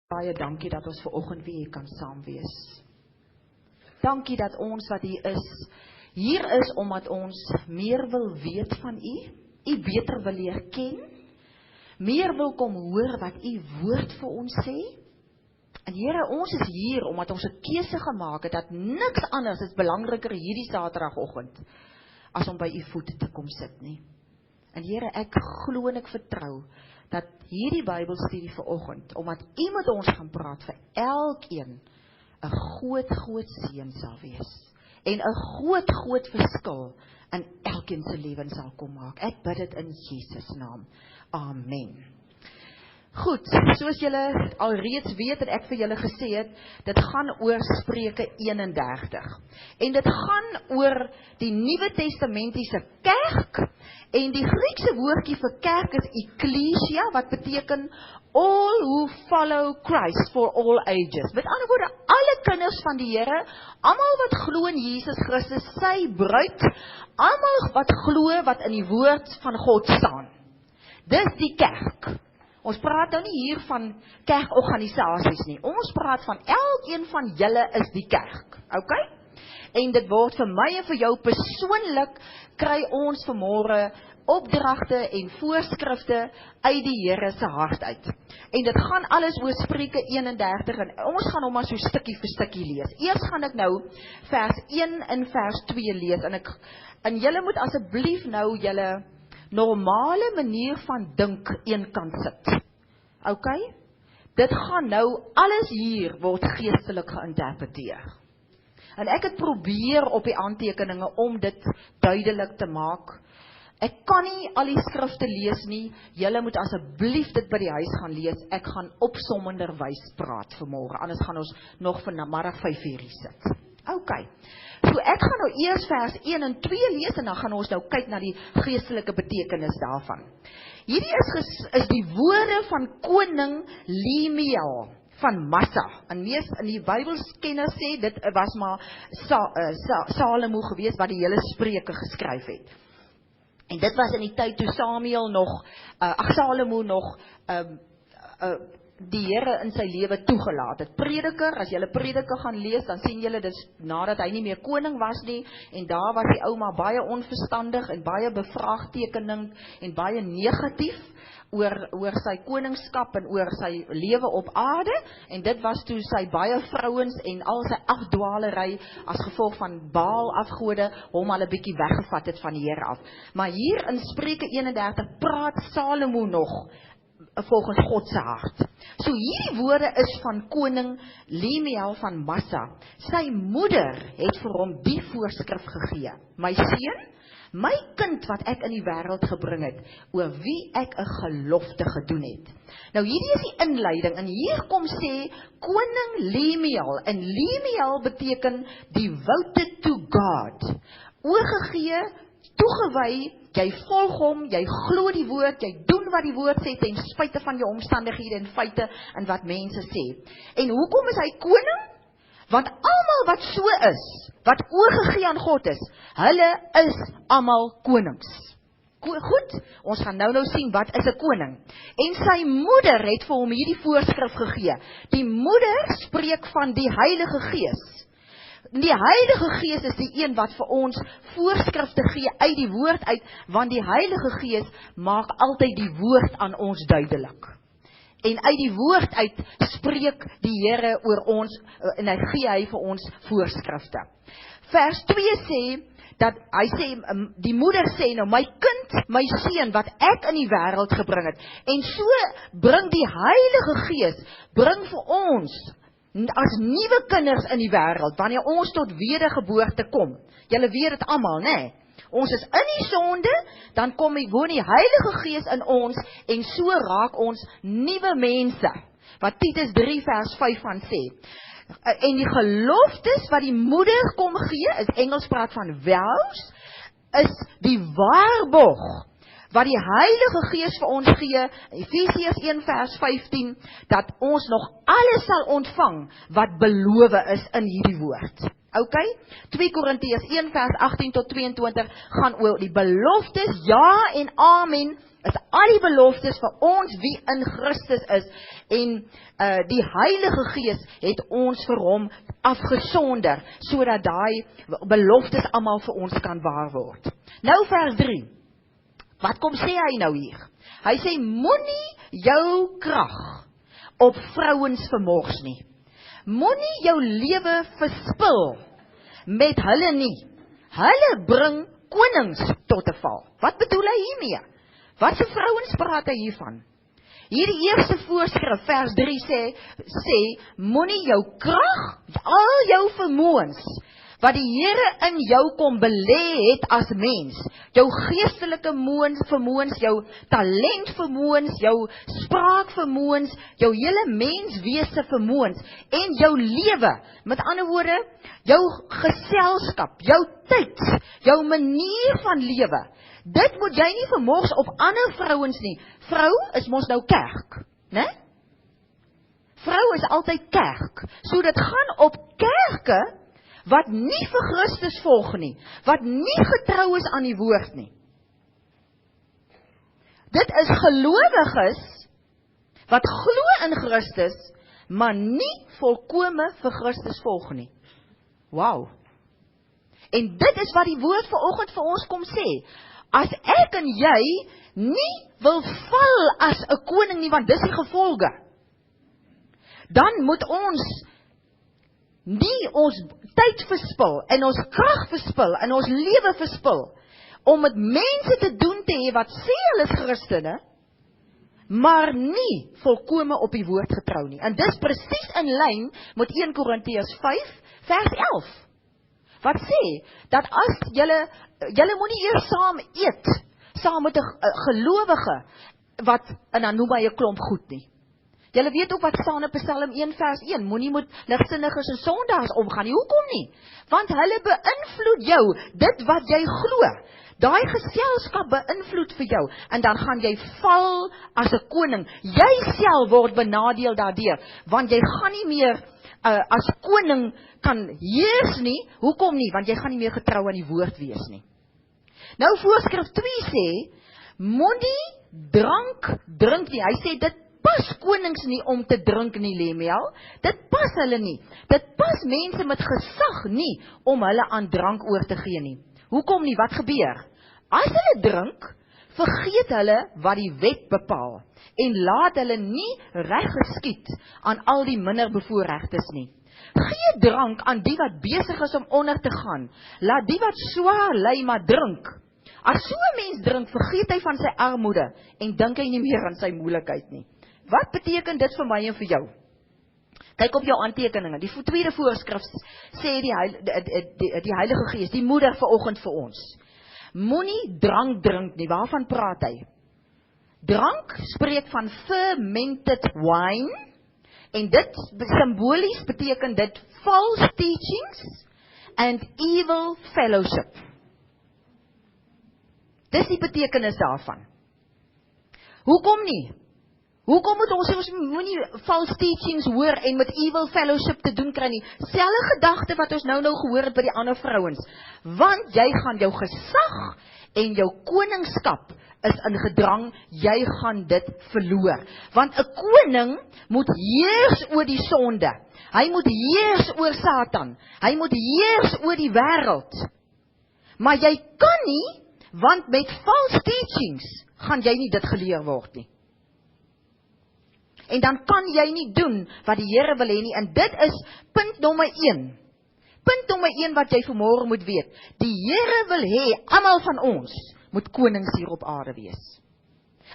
Baie dankie dat ons vanoggend weer hier kan saam wees. Dankie dat ons wat hier is omdat ons meer wil weet van U beter wil leer ken, meer wil kom hoor wat U woord vir ons sê. En Here, ons is hier omdat ons 'n keuse gemaak het dat niks anders is belangriker hierdie Saterdagoggend as om by U voete te kom sit nie. En Here, ek glo en ek vertrou dat hierdie Bybelstudie vanoggend, omdat U met ons gaan praat, vir elkeen 'n groot seën sal wees. En 'n groot verskil in elkeen se lewens sal kom maak. Ek bid dit in Jesus naam. Amen. Goed, soos julle alreeds weet en ek vir julle gesê het, dit gaan oor Spreuke 31. En dit gaan oor die Nuwe Testamentiese kerk, en die Griekse woordjie vir kerk is ekklesia, wat beteken all who follow Christ for all ages. Met ander woorde, alle kinders van die Here, almal wat glo in Jesus Christus, sy bruid, almal wat glo wat in die woord van God staan. Dis die kerk. Ons praat nou nie hier van kerkorganisasies nie. Ons praat van elkeen van julle is die kerk. Okay? En dit word vir my en vir jou persoonlik, kry ons vanmôre opdragte en voorskrifte uit die Here se hart uit. En dit gaan alles oor Spreuke 31 en ons gaan hom maar so stukkie vir stukkie lees. Eers gaan ek nou vers 1 en vers 2 lees en julle moet asseblief nou julle normale manier van dink eenkant sit. Okay? Dit gaan nou, alles hier word geestelik geïnterpreteer. En ek het probeer op die aantekeninge om dit duidelik te maak. Ek kan nie al die skrifte lees nie, julle moet asseblief dit by die huis gaan lees. Ek gaan opsommenderwys praat vanmôre, anders gaan ons nog vanmiddag 5:00 sit. Okay. So ek gaan nou eers vers 1 en 2 lees en dan gaan ons nou kyk na die geestelike betekenis daarvan. Hierdie is die woorde van koning Lemuel van Massa. En mees in die Bybelskenners sê dit was maar Salomo gewees wat die hele Spreuke geskryf het. En dit was in die tyd toe Salomo nog die Here in sy lewe toegelaat het. Prediker, as julle Prediker gaan lees, dan sien julle dis nadat hy nie meer koning was nie, en daar was die ouma baie onverstandig en baie bevraagtekening en baie negatief oor sy koningskap en oor sy lewe op aarde, en dit was toe sy baie vrouens en al sy afdwaalery as gevolg van Baal afgode hom al 'n bietjie weggevat het van die Here af. Maar hier in Spreuke 31 praat Salomo nog volgens God se hart. So hierdie woorde is van koning Lemuel van Massa. Sy moeder het vir hom die voorskrif gegee: my seun, my kind wat ek in die wêreld gebring het, oor wie ek 'n gelofte gedoen het. Nou hierdie is die inleiding, en hier kom sê koning Lemuel, en Lemuel beteken devoted to God, oorgegee, toegewy, jy volg hom, jy glo die woord, jy doen wat die woord sê, ten spyte van jou omstandighede en feite en wat mense sê. En hoekom is hy koning? Want almal wat so is, wat oorgegee aan God is, hulle is almal konings. Goed, ons gaan nou sien wat is 'n koning. En sy moeder het vir hom hierdie voorskrif gegee. Die moeder spreek van die Heilige Gees. Die Heilige Gees is die een wat vir ons voorskrifte gee uit die woord uit, want die Heilige Gees maak altyd die woord aan ons duidelik. En uit die woord uit spreek die Here oor ons, en hy vir ons voorskrifte. Vers 2 sê, die moeder sê nou, my kind, my seun, wat ek in die wêreld gebring het. En so bring die Heilige Gees, bring vir ons, as nuwe kinders in die wêreld, wanneer ons tot wedergeboorte kom. Julle weet dit almal, né? Ons is in die sonde, dan woon die Heilige Gees in ons, en so raak ons nuwe mense, wat Titus 3 vers 5 van sê. En die geloftes wat die moeder kom gee, is Engels praat van vows, is die waarborg wat die Heilige Gees vir ons gee, Efesiërs 1 vers 15, dat ons nog alles sal ontvang wat beloof is in hierdie woord. Okay? 2 Korintiërs 1 vers 18 tot 22 gaan oor die beloftes, ja en amen, is al die beloftes vir ons wie in Christus is, en die Heilige Gees het ons vir hom afgesonder, sodat daai beloftes almal vir ons kan waar word. Nou vers 3, wat kom sê hy nou hier? Hy sê, moenie jou krag op vrouens vermors nie. Moenie jou lewe verspil met hulle nie. Hulle bring konings tot 'n val. Wat bedoel hy hiermee? Wat se vrouens praat hy hiervan? Hierdie eerste voorskrif, vers 3 sê moenie jou krag, al jou vermoëns, wat die Here in jou kom belê het as mens, jou geestelike vermoëns, jou talentvermoëns, jou spraakvermoëns, jou hele menswese vermoëns, en jou lewe, met ander woorde, jou geselskap, jou tyd, jou manier van lewe, dit moet jy nie vermors op ander vrouens nie. Vrou is mos nou kerk, né? Vrou is altyd kerk, so dit gaan op kerke, wat nie vir Christus volg nie, wat nie getrou is aan die woord nie. Dit is gelowiges, wat glo in Christus, maar nie volkome vir Christus volg nie. Wow. En dit is wat die woord vanoggend vir ons kom sê. As ek en jy nie wil val as 'n koning nie, want dis die gevolge, dan moet ons nie ons tyd verspil, en ons krag verspil, en ons lewe verspil, om met mense te doen te hê, wat sê hulle is Christene, maar nie volkome op die woord getrou nie. En dis presies in lyn met 1 Korintiërs 5, vers 11, wat sê, dat as julle moet nie eers saam eet, saam met 'n gelowige, en dan noem hy 'n klomp goed nie. Julle weet ook wat staan in Psalm 1 vers 1, moenie met ligsinniges en sondaars omgaan nie. Hoekom nie? Want hulle beïnvloed jou, dit wat jy glo. Daai geselskap beïnvloed vir jou, en dan gaan jy val as 'n koning. Jy self word benadeel daardeur, want jy gaan nie meer as koning kan heers nie. Hoekom nie? Want jy gaan nie meer getrou aan die woord wees nie. Nou voorskrif 2 sê, moenie drank drink nie. Hy sê dit pas konings nie om te drink nie, Lemiel. Dit pas hulle nie. Dit pas mense met gesag nie om hulle aan drank oor te gee nie. Hoekom nie? Wat gebeur? As hulle drink, vergeet hulle wat die wet bepaal en laat hulle nie reg geskied aan al die minder bevoorregtes nie. Gee drank aan die wat besig is om onder te gaan. Laat die wat swaar ly maar drink. As so 'n mens drink, vergeet hy van sy armoede en dink hy nie meer aan sy moeilikheid nie. Wat beteken dit vir my en vir jou? Kyk op jou aantekeninge. Die tweede voorskrif sê die Heilige Gees, die moeder vanoggend vir ons. Moenie drank drink nie. Waarvan praat hy? Drank spreek van fermented wine, en dit simbolies beteken dit false teachings and evil fellowship. Dis die betekenis daarvan. Hoekom nie? Hoekom moet ons moenie false teachings hoor en met evil fellowship te doen kry nie? Selfe gedagte wat ons nou gehoor het by die ander vrouens. Want jy gaan jou gesag en jou koningskap is in gedrang, jy gaan dit verloor. Want 'n koning moet heers oor die sonde. Hy moet heers oor Satan. Hy moet heers oor die wêreld. Maar jy kan nie, want met false teachings gaan jy nie dit geleer word nie. En dan kan jy nie doen wat die Here wil hê nie. En dit is punt nommer 1. Punt nommer 1 wat jy vanmôre moet weet. Die Here wil hê almal van ons moet konings hier op aarde wees.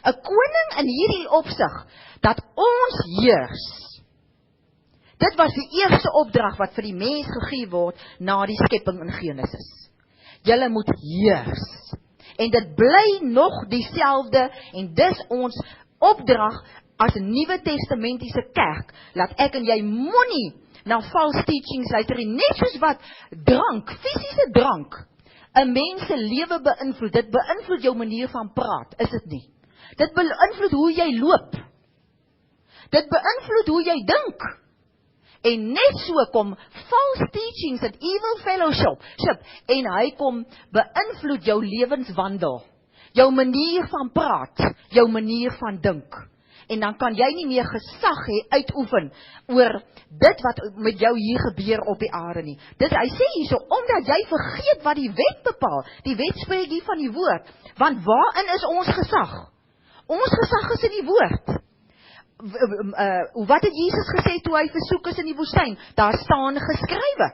'n Koning in hierdie opsig dat ons heers. Dit was die eerste opdrag wat vir die mens gegee word na die skepping in Genesis. Julle moet heers. En dit bly nog dieselfde, en dis ons opdrag as 'n Nuwe Testamentiese kerk, laat ek en jy moenie na false teachings luister, net soos wat drank, fisiese drank, 'n mens se lewe beïnvloed. Dit beïnvloed jou manier van praat, is dit nie? Dit beïnvloed hoe jy loop. Dit beïnvloed hoe jy dink. En net so kom false teachings en evil fellowship en hy kom beïnvloed jou lewenswandel, jou manier van praat, jou manier van dink. En dan kan jy nie meer gesag hê uitoefen oor dit wat met jou hier gebeur op die aarde nie. Hy sê hierso, omdat jy vergeet wat die wet bepaal. Die wet spreek hier van die woord. Want waarin is ons gesag? Ons gesag is in die woord. Wat het Jesus gesê toe hy versoek is in die woestyn? Daar staan geskrywe.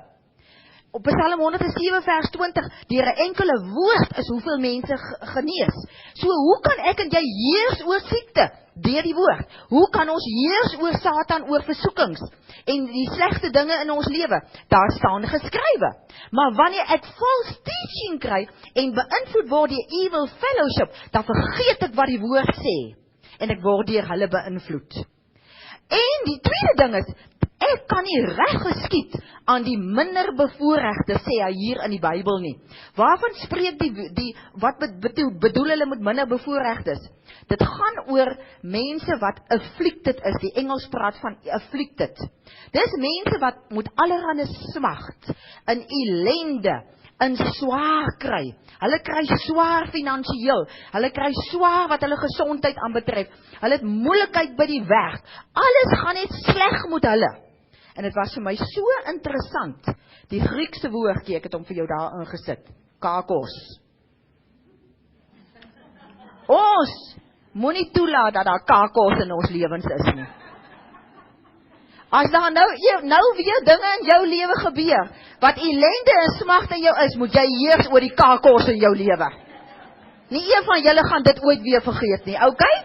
Op Psalm 107 vers 20, deur 'n enkele woord is hoeveel mense genees. So hoe kan ek en jy heers oor siekte? Deur die woord. Hoe kan ons heers oor Satan, oor versoekings en die slegte dinge in ons lewe? Daar staan geskrywe. Maar wanneer ek false teaching kry en beïnvloed word deur evil fellowship, dan vergeet ek wat die woord sê en ek word deur hulle beïnvloed. En die tweede ding is, ek kan nie reg geskied aan die minder bevoorregte, sê hy hier in die Bybel nie. Waarvan spreek wat bedoel hulle met minder bevoorregtes? Dit gaan oor mense wat afflicted is, die Engels praat van afflicted. Dis mense wat moet allerhande smagt, in ellende, in swaar kry. Hulle kry swaar finansiëel, hulle kry swaar wat hulle gesondheid aanbetref, hulle het moeilikheid by die werk, alles gaan net sleg met hulle. En dit was vir my so interessant, die Griekse woordjie, ek het hom vir jou daar ingesit, kakos. Ons moenie toelaat dat daar kakos in ons lewens is nie. As daar nou weer dinge in jou lewe gebeur, wat ellende en smag in jou is, moet jy heers oor die kakos in jou lewe. Nie een van julle gaan dit ooit weer vergeet nie, okay?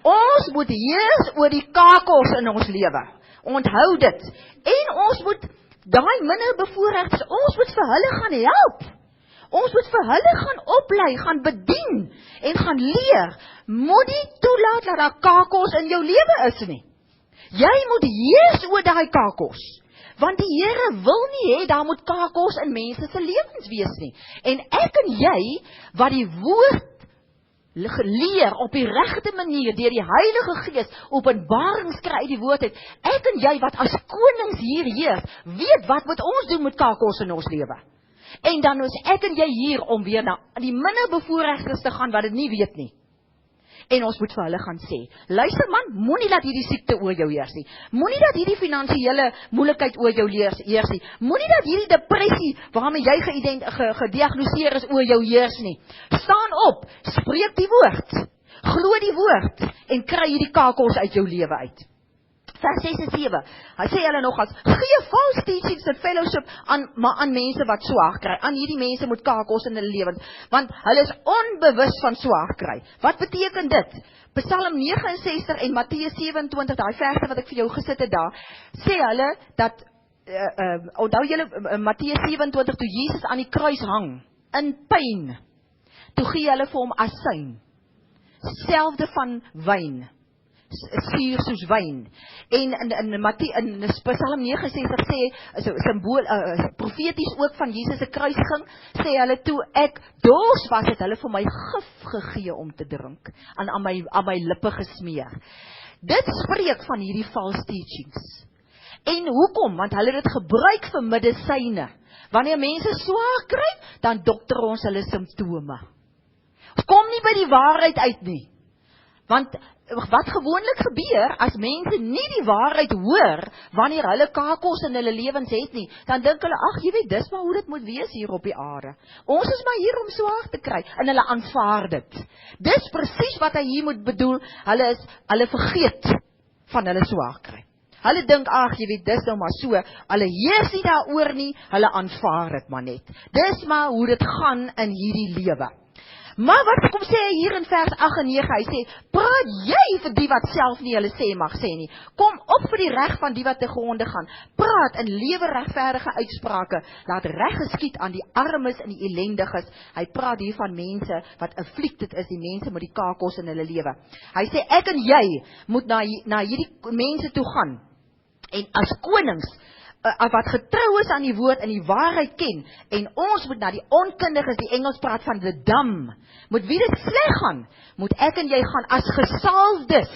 Ons moet heers oor die kakos in ons lewe. Onthou dit. En ons moet, daai minder bevoorregtes, ons moet vir hulle gaan help. Ons moet vir hulle gaan oplei, gaan bedien en gaan leer. Moet nie toelaat dat daar kakos in jou lewe is nie. Jy moet heers oor daai kakos. Want die Here wil nie hê daar moet kakos in mense se lewens wees nie. En ek en jy, wat die woord leer op die regte manier, deur die Heilige Gees, openbarings kry uit die woord het, ek en jy wat as konings hier heers, weet wat moet ons doen met kakos in ons lewe. En dan is ek en jy hier om weer na die minder bevoorregtes te gaan wat dit nie weet nie. En ons moet vir hulle gaan sê, luister man, moenie dat hierdie siekte oor jou heers nie. Moenie dat hierdie finansiële moeilikheid oor jou heers nie. Moenie dat hierdie depressie waarmee jy gediagnoseer is oor jou heers nie. Staan op, spreek die woord, glo die woord en kry hierdie kakos uit jou lewe uit. Vers 6 en 7, hy sê hulle nog as, gee false teachings en fellowship maar aan mense wat swaar kry. Aan hierdie mense moet kakos in hulle lewens, want hulle is onbewus van swaar kry. Wat beteken dit? Psalm 69 en Matteus 27, daai verse wat ek vir jou gesit het daar, sê hulle dat, onthou julle Matteus 27, toe Jesus aan die kruis hang, in pyn, toe gee hulle vir hom asyn, selfde van wyn, suur soos wyn. En in Psalm 69 sê, symbool, profeties ook van Jesus se kruisiging, sê hulle toe ek dors was, het hulle vir my gif gegee om te drink, aan my lippe gesmeer. Dit spreek van hierdie false teachings. En hoekom? Want hulle het dit gebruik vir medisyne. Wanneer mense swaar kry, dan dokter ons hulle simptome. Kom nie by die waarheid uit nie. Want wat gewoonlik gebeur, as mense nie die waarheid hoor, wanneer hulle kakos in hulle lewens het nie, dan dink hulle, ag, jy weet, dis maar hoe dit moet wees hier op die aarde. Ons is maar hier om swaar te kry, en hulle aanvaar dit. Dis presies wat hy hier moet bedoel, hulle vergeet van hulle swaar kry. Hulle dink, ag, jy weet, dis nou maar so, hulle heers nie daaroor nie, hulle aanvaar dit maar net. Dis maar hoe dit gaan in hierdie lewe. Maar wat kom sê hy hier in vers 8 en 9, hy sê, praat jy vir die wat self nie hulle sê mag sê nie, kom op vir die reg van die wat te gronde gaan, praat in lewe regverdige uitsprake, laat reg geskied aan die armes en die ellendiges, hy praat hier van mense wat afflicted is, die mense met die kakos in hulle lewe. Hy sê, ek en jy moet na hierdie mense toe gaan, en as konings, wat getrou is aan die woord en die waarheid ken, en ons moet na die onkundiges, die Engels praat van the dumb, moet wie dit sleg gaan, moet ek en jy gaan as gesalfdes,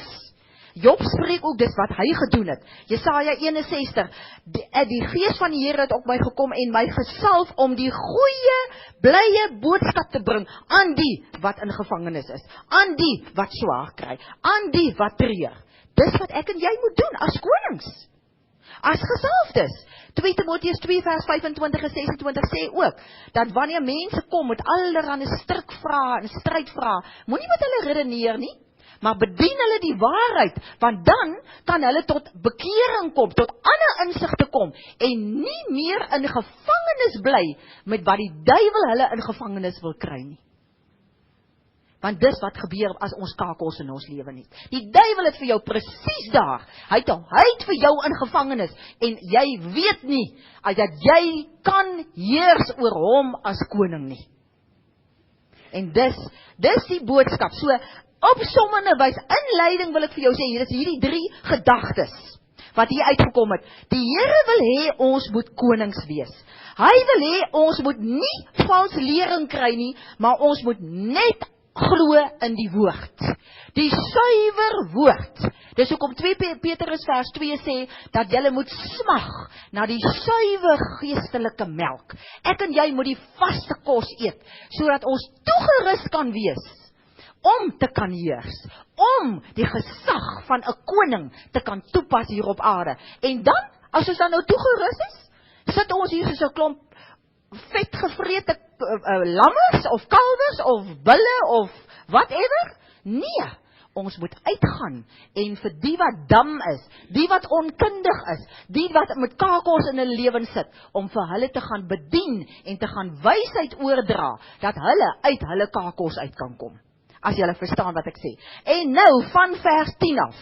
Job spreek ook, dis wat hy gedoen het. Jesaja 61, die gees van die Here het op my gekom en my gesalf om die goeie, blye boodskap te bring aan die wat in gevangenis is, aan die wat swaar kry, aan die wat treur. Dis wat ek en jy moet doen as konings, as gesalfdes. 2 Timoteus 2 vers 25 en 26 sê ook, dat wanneer mense kom met allerhande strikvrae en strydvrae, moenie met hulle redeneer nie, maar bedien hulle die waarheid, want dan kan hulle tot bekering kom, tot ander insigte kom, en nie meer in gevangenis bly, met wat die duiwel hulle in gevangenis wil kry nie. Want dis wat gebeur as ons kakels in ons lewe nie. Die duiwel het vir jou presies daar, hy het vir jou in gevangenis, en jy weet nie, dat jy kan heers oor hom as koning nie. En dis die boodskap, so opsommende wys, inleiding wil ek vir jou sê, hier is hierdie 3 gedagtes, wat hier uitgekom het. Die Here wil hê ons moet konings wees. Hy wil hê ons moet nie vals lering kry nie, maar ons moet net glo in die woord. Die suiwer woord. Dis hoekom 2 Petrus vers 2 sê, dat julle moet smag na die suiwer geestelike melk. Ek en jy moet die vaste kos eet, sodat ons toegerus kan wees, om te kan heers, om die gesag van 'n koning te kan toepas hier op aarde. En dan, as ons dan nou toegerus is, sit ons hier soos 'n klomp vetgevrete lammers, of kalwers, of bulle, of whatever. Nee, ons moet uitgaan, en vir die wat dam is, die wat onkundig is, die wat met kakels in hulle lewens sit, om vir hulle te gaan bedien, en te gaan wysheid oordra, dat hulle uit hulle kakels uit kan kom. As julle verstaan wat ek sê. En nou, van vers 10 af,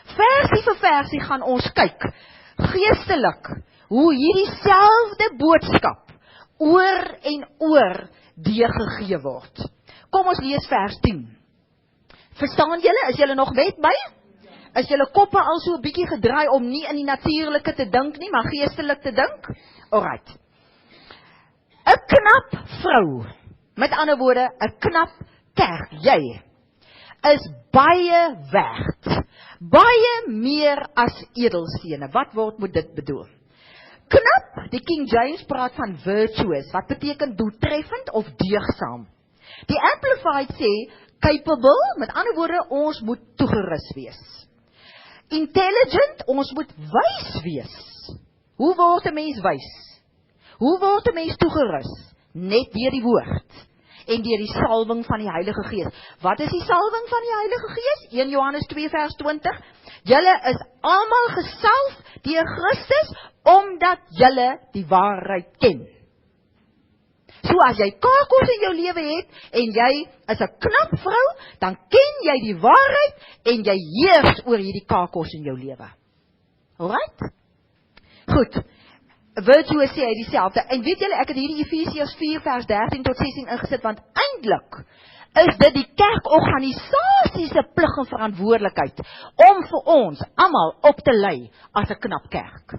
versie vir versie gaan ons kyk, geestelik, hoe hierdie selfde boodskap, oor en oor deurgegee word. Kom ons lees vers 10. Verstaan julle? Is julle nog met my? Is julle koppe al so 'n bietjie gedraai om nie in die natuurlike te dink nie, maar geestelik te dink? Alright. 'n knap vrou, met ander woorde, 'n knap kerk, jy, is baie werd. Baie meer as edelstene. Wat word met dit bedoel? Knap, die King James praat van virtuous, wat beteken doeltreffend of deugsaam. Die Amplified sê, capable, met ander woorde, ons moet toegerus wees. Intelligent, ons moet wys wees. Hoe word 'n mens wys? Hoe word 'n mens toegerus? Net deur die woord, en deur die salwing van die Heilige Gees. Wat is die salwing van die Heilige Gees? 1 Johannes 2 vers 20. Julle is almal gesalf deur Christus, omdat julle die waarheid ken. So as jy kakels in jou lewe het, en jy is 'n knap vrou, dan ken jy die waarheid, en jy heers oor hierdie kakels in jou lewe. Alright? Goed. Virtue sê hy dieselfde. En weet julle, ek het hierdie Efesiërs 4 vers 13 tot 16 ingesit, want eintlik is dit die kerkorganisasie se plig en verantwoordelikheid om vir ons almal op te lei as 'n knap kerk.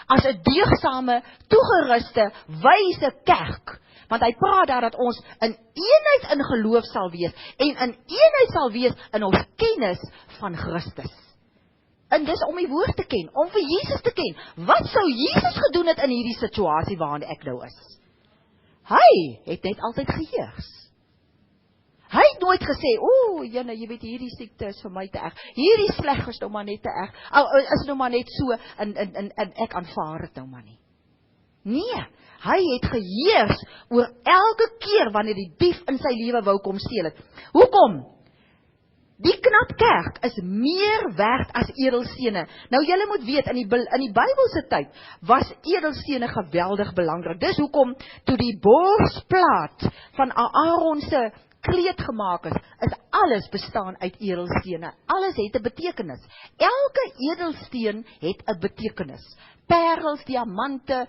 As 'n deegsame, toegeruste, wyse kerk. Want hy praat daar dat ons in eenheid in geloof sal wees, en in eenheid sal wees in ons kennis van Christus. En dis om die woord te ken, om vir Jesus te ken. Wat sou Jesus gedoen het in hierdie situasie waarin ek nou is? Hy het net altyd geheers. Hy het nooit gesê, jene, jy weet, hierdie siekte is vir my te erg. Hierdie sleg is nou maar net te erg. Is nou maar net so, en ek aanvaar het nou maar nie. Nee, hy het geheers oor elke keer wanneer die dief in sy lewe wou kom steel het. Hoekom? Die knap kerk is meer werd as edelstene. Nou julle moet weet, in die Bybelse tyd was edelstene geweldig belangrik. Dis hoekom toe die borsplaat van Aaron se kleed gemaak is alles bestaan uit edelstene. Alles het 'n betekenis. Elke edelsteen het 'n betekenis. Parels, diamante,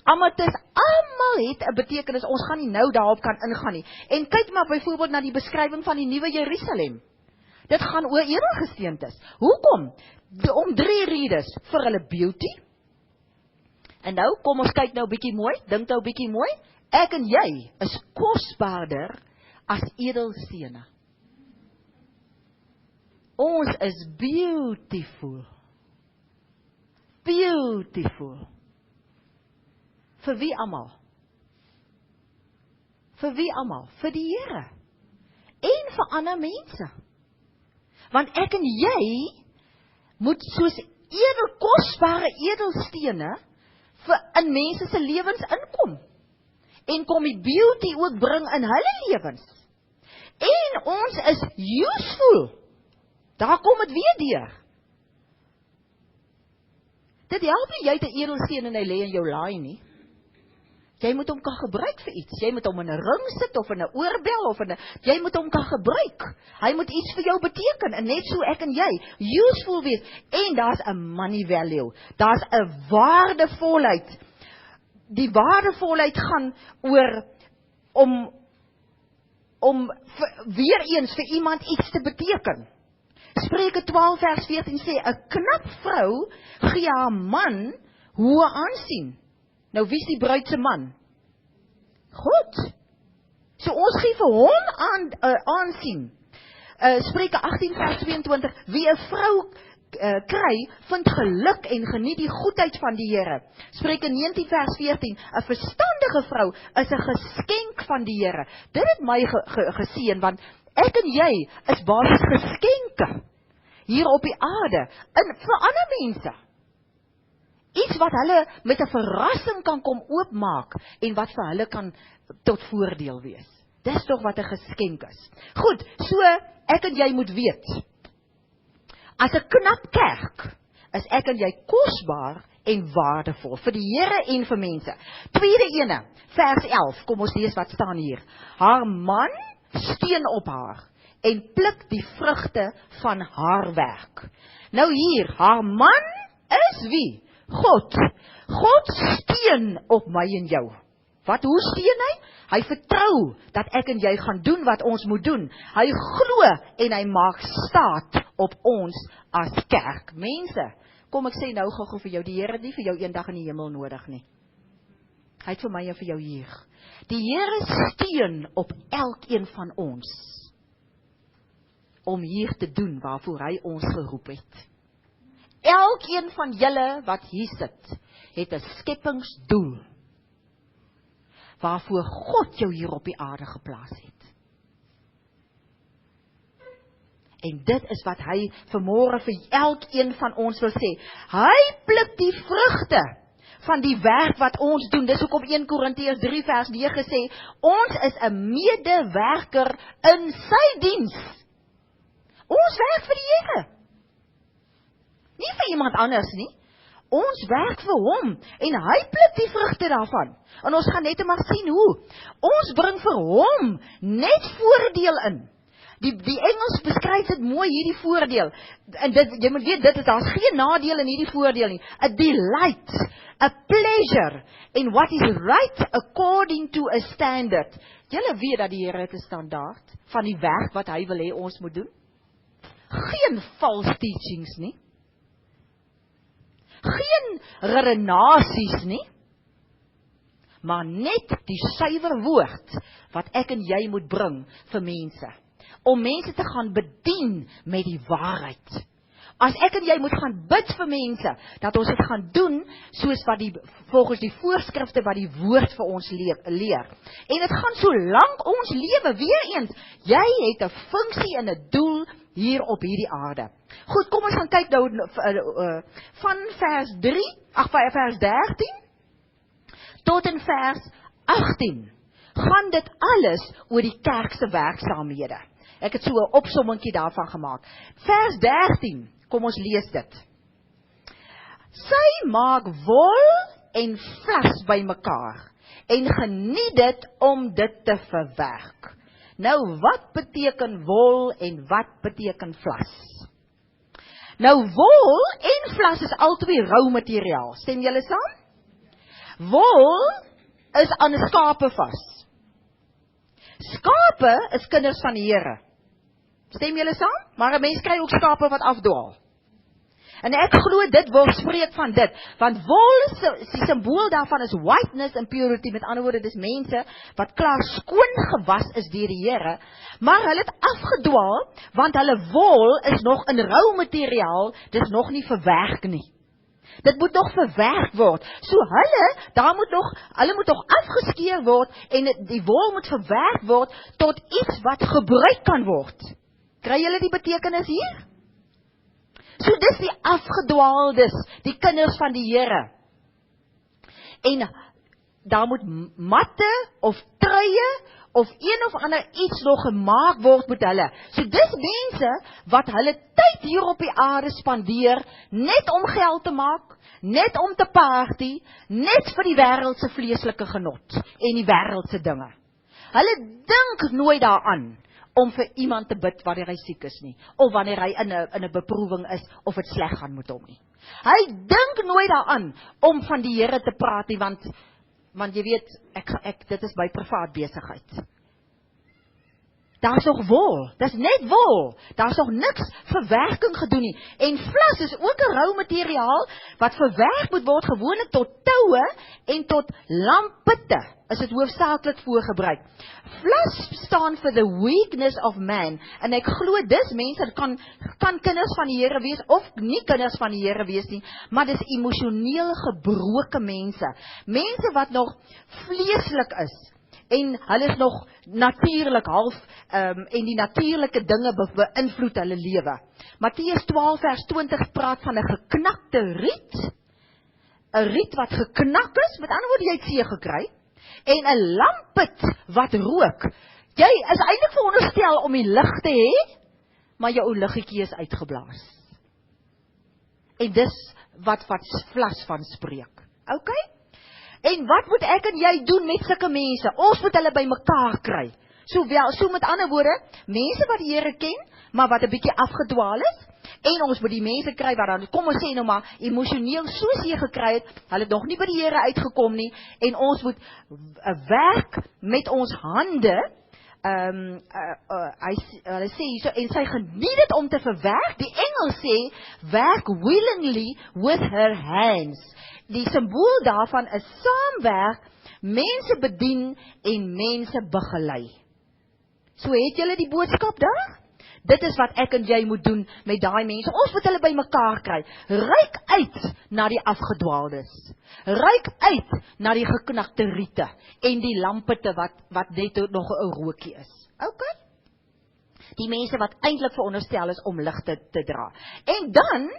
amethyst, almal het 'n betekenis. Ons gaan nie nou daarop kan ingaan nie. En kyk maar byvoorbeeld na die beskrywing van die nuwe Jerusalem. Dit gaan oor edelgesteentes. Hoekom? Om 3 redes. Vir hulle beauty. En nou, kom ons kyk nou bietjie mooi. Dink nou bietjie mooi. Ek en jy is kosbaarder as edelstene. Ons is beautiful. Beautiful. Vir wie almal? Vir wie almal? Vir die Here. En vir ander mense. Want ek en jy moet soos kosbare edelstene in mense se lewens inkom. En kom die beauty ook bring in hulle lewens. En ons is useful. Daar kom het weer deur. Dit help nie, jy het 'n edelsteen en hy lê in jou laai nie. Jy moet hom kan gebruik vir iets. Jy moet hom in 'n ring sit of in 'n oorbel of jy moet hom kan gebruik. Hy moet iets vir jou beteken en net so ek en jy useful wees. En daar's 'n money value. Daar's 'n waardevolheid. Die waardevolheid gaan oor om weer eens vir iemand iets te beteken. Spreuke 12 vers 14 sê, 'n knap vrou gee haar man hoë aansien. Nou wie is die bruid se man? God. So ons gee vir hom aansien. Spreuke 18 vers 22, wie 'n vrou kry, vind geluk en geniet die goedheid van die Here. Spreuke 19 vers 14, 'n verstandige vrou is 'n geskenk van die Here. Dit het my geseën, want ek en jy is basies geskenke hier op die aarde, vir ander mense. Iets wat hulle met 'n verrassing kan kom oopmaak, en wat vir hulle kan tot voordeel wees. Dis tog wat 'n geskenk is. Goed, so ek en jy moet weet, as 'n knap kerk, is ek en jy kosbaar en waardevol, vir die Here en vir mense. Tweede ene, vers 11, kom ons lees wat staan hier. Haar man steun op haar, en pluk die vrugte van haar werk. Nou hier, haar man is wie? God. God steun op my en jou. Hoe steun hy? Hy vertrou dat ek en jy gaan doen wat ons moet doen. Hy glo en hy maak staat op ons as kerk. Mense, kom ek sê nou gou vir jou, die Here het nie vir jou eendag in die hemel nodig nie. Hy het vir my en vir jou hier. Die Here steun op elkeen van ons om hier te doen waarvoor hy ons geroep het. Elkeen van julle wat hier sit, het 'n skepingsdoel waarvoor God jou hier op die aarde geplaas het. En dit is wat hy vanmôre vir elkeen van ons wil sê. Hy pluk die vrugte van die werk wat ons doen. Dis hoekom 1 Korintiërs 3 vers 9 sê, ons is 'n medewerker in sy diens. Ons werk vir die Here. Nie vir iemand anders nie. Ons werk vir hom. En hy pluk die vrugte daarvan. En ons gaan net maar sien hoe. Ons bring vir hom net voordeel in. Die Engels beskryf dit mooi, hierdie voordeel. En jy moet weet, daar's geen nadeel in hierdie voordeel nie. A delight, a pleasure, in what is right according to a standard. Julle weet dat die Here het 'n standaard van die werk wat hy wil hê ons moet doen. Geen false teachings nie. Geen redenasies nie. Maar net die suiwer woord wat ek en jy moet bring vir mense. Om mense te gaan bedien met die waarheid. As ek en jy moet gaan bid vir mense, dat ons dit gaan doen soos wat volgens die voorskrifte wat die woord vir ons leer. En dit gaan so lank ons lewe, weer eens, jy het 'n funksie en 'n doel hier op hierdie aarde. Goed, kom ons gaan kyk nou van vers 13 tot in vers 18. Gaan dit alles oor die kerk se werksaamhede. Ek het so 'n opsommingkie daarvan gemaak. Vers 13, kom ons lees dit. Sy maak wol en vlas bymekaar en geniet dit om dit te verwerk. Nou, wat beteken wol en wat beteken vlas? Nou, wol en vlas is albei rou materiaal. Stem julle saam? Wol is aan skape vas. Skape is kinders van die Here. Stem julle saam? Maar 'n mens kry ook skape wat afdwaal. En ek glo dit wil spreek van dit, want wol, die symbool daarvan is whiteness and purity, met ander woorde, dis mense wat klaar skoon gewas is deur die Here, maar hulle het afgedwaal, want hulle wol is nog in rou materiaal, dis nog nie verwerk nie. Dit moet nog verwerk word. So hulle moet nog afgeskeer word, en die wol moet verwerk word, tot iets wat gebruik kan word. Kry julle die betekenis hier? So dis die afgedwaaldes, die kinders van die Here. En daar moet matte of truie of een of ander iets nog gemaak word met hulle. So dis mense wat hulle tyd hier op die aarde spandeer, net om geld te maak, net om te party, net vir die wêreldse vleeslike genot en die wêreldse dinge. Hulle dink nooit daaraan om vir iemand te bid wanneer hy siek is nie, of wanneer hy in 'n beproewing is, of dit sleg gaan met hom nie. Hy dink nooit daaraan om van die Here te praat nie, want jy weet, dit is my privaat besigheid. Daar's nog wol, dis net wol, daar's nog niks verwerking gedoen nie, en vlas is ook 'n rou materiaal, wat verwerk moet word, gewoonlik tot toue, en tot lampitte, is dit hoofsaaklik voorgebruik. Vlas staan vir the weakness of man, en ek glo dis mense, kan kinders van die Here wees, of nie kinders van die Here wees nie, maar dis emosioneel gebroke mense, mense wat nog vleeslik is, en hulle is nog natuurlik half, en die natuurlike dinge beïnvloed hulle lewe. Matteus 12 vers 20 praat van 'n geknakte riet, 'n riet wat geknak is, met ander woorde, jy het see gekry, en 'n lampet wat rook. Jy is eintlik veronderstel om die lig te hê, maar jou liggetjie is uitgeblaas. En dis wat vlas van spreek. Okay? En wat moet ek en jy doen met sulke mense? Ons moet hulle by mekaar kry. So met ander woorde, mense wat die Here ken, maar wat 'n bietjie afgedwaal is, en ons moet die mense kry wat dan, kom ons sê nou maar, emosioneel so seer gekry het, hulle het nog nie by die Here uitgekom nie, en ons moet werk met ons hande, hulle sê hierso, en sy geniet dit om te verwerk, die Engel sê, werk willingly with her hands. Die symbool daarvan is saamwerk, mense bedien en mense begelei. So het julle die boodskap daar? Dit is wat ek en jy moet doen met daai mense. Ons moet hulle by mekaar kry. Ryk uit na die afgedwaaldes. Ryk uit na die geknakte riete en die lampete wat net nog 'n rookie is. Okay? Die mense wat eintlik veronderstel is om lig te dra. En dan,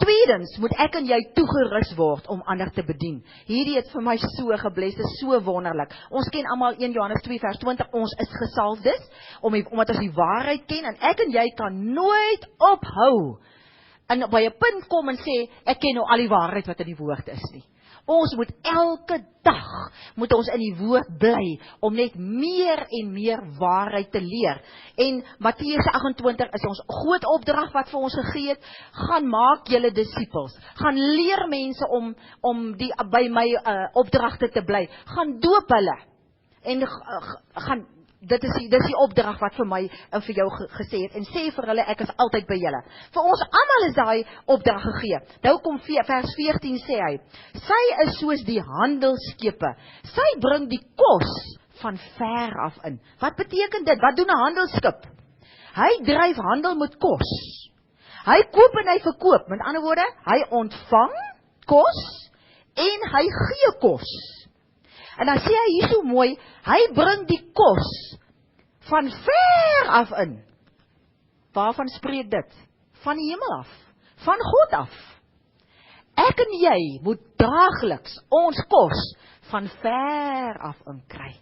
tweedens, moet ek en jy toegerus word om ander te bedien. Hierdie het vir my so gebless, is so wonderlik. Ons ken almal 1 Johannes 2 vers 20, ons is gesalfdes, omdat ons die waarheid ken, en ek en jy kan nooit ophou, en by 'n punt kom en sê, ek ken nou al die waarheid wat in die woord is nie. Ons moet elke dag, moet ons in die woord bly, om net meer en meer waarheid te leer. En Matteus 28 is ons groot opdrag wat vir ons gegee het, gaan maak julle disippels, gaan leer mense om die by my opdragte te bly, gaan doop hulle, en dit is die opdrag wat vir my en vir jou gesê het, en sê vir hulle, ek is altyd by julle. Vir ons almal is daai opdrag gegee. Nou kom vers 14 sê hy, sy is soos die handelskepe, sy bring die kos van ver af in. Wat beteken dit? Wat doen 'n handelsskip? Hy dryf handel met kos. Hy koop en hy verkoop, met ander woorde, hy ontvang kos, en hy gee kos. En dan sê hy hier so mooi, hy bring die kos van ver af in. Waarvan spreek dit? Van die hemel af, van God af. Ek en jy moet daagliks ons kos van ver af in kry.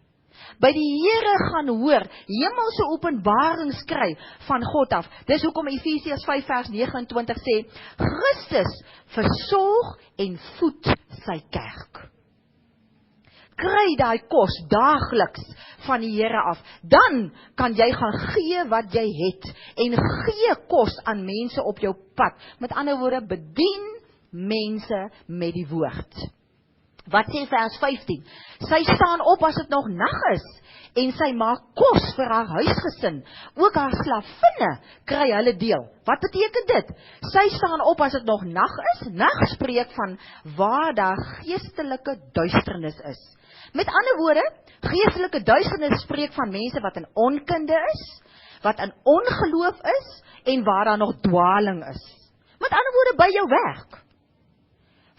By die Here gaan hoor, hemelse openbarings kry van God af. Dis hoekom Efesiërs 5 vers 29 sê, Christus versorg en voed sy kerk. Kry daai kos daagliks van die Here af, dan kan jy gaan gee wat jy het, en gee kos aan mense op jou pad. Met ander woorde, bedien mense met die woord. Wat sê vers 15? Sy staan op as dit nog nag is, en sy maak kos vir haar huisgesin. Ook haar slavinne kry hulle deel. Wat beteken dit? Sy staan op as dit nog nag is. Nag spreek van waar daar geestelike duisternis is. Met ander woorde, geestelike duisternis spreek van mense wat in onkunde is, wat in ongeloof is, en waar daar nog dwaling is. Met ander woorde, by jou werk.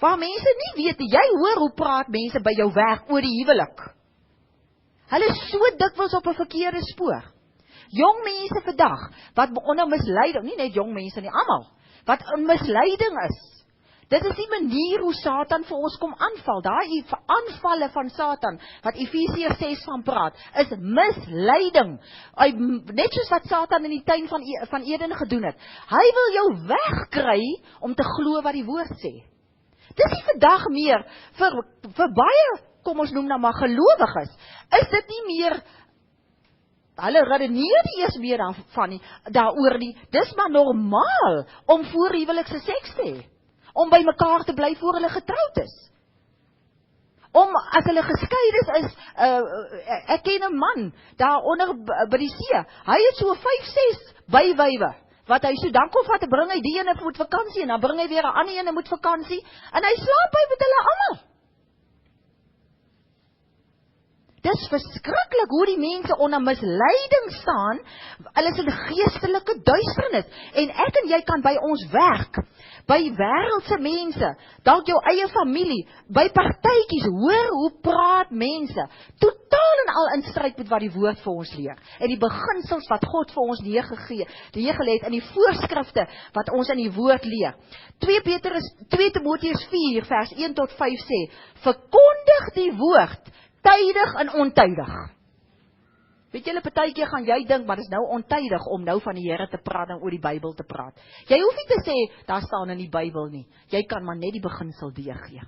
Waar mense nie weet, jy hoor hoe praat mense by jou werk oor die huwelik. Hulle is so dikwels op 'n verkeerde spoor. Jong mense vandag, wat onder misleiding, nie net jong mense nie, almal, wat in misleiding is. Dit is die manier hoe Satan vir ons kom aanval. Daai aanvalle van Satan, wat Efesiërs 6 van praat, is misleiding. Net soos wat Satan in die tuin van Eden gedoen het. Hy wil jou wegkry om te glo wat die woord sê. Dis nie vandag meer, vir baie, kom ons noem nou maar gelowiges, is dit nie meer, hulle redeneer nie eers meer daaroor nie, dis maar normaal, om voor huwelikse seks te hê, om by mekaar te bly voor hulle getroud is, om as hulle geskeid is, ek ken 'n man, daar onder by die see, hy het so 5-6 bywywe, wat hy so dan kom vat, bring hy die ene moet vakansie, en dan bring hy weer 'n ander ene moet vakansie, en hy slaap by met hulle almal. Dis verskriklik hoe die mense onder misleiding staan, hulle is in geestelike duisternis, en ek en jy kan by ons werk, by wêreldse mense, dalk jou eie familie, by partytjies, hoor hoe praat mense, totaal en al in stryd met wat die woord vir ons leer, en die beginsels wat God vir ons neergelê het, in die voorskrifte wat ons in die woord leer. 2 Timoteus 4 vers 1 tot 5 sê, verkondig die woord, tydig en ontydig. Weet julle, partykeer gaan jy dink, maar dit is nou ontydig om nou van die Here te praat en oor die Bybel te praat. Jy hoef nie te sê, daar staan in die Bybel nie. Jy kan maar net die beginsel deurgee.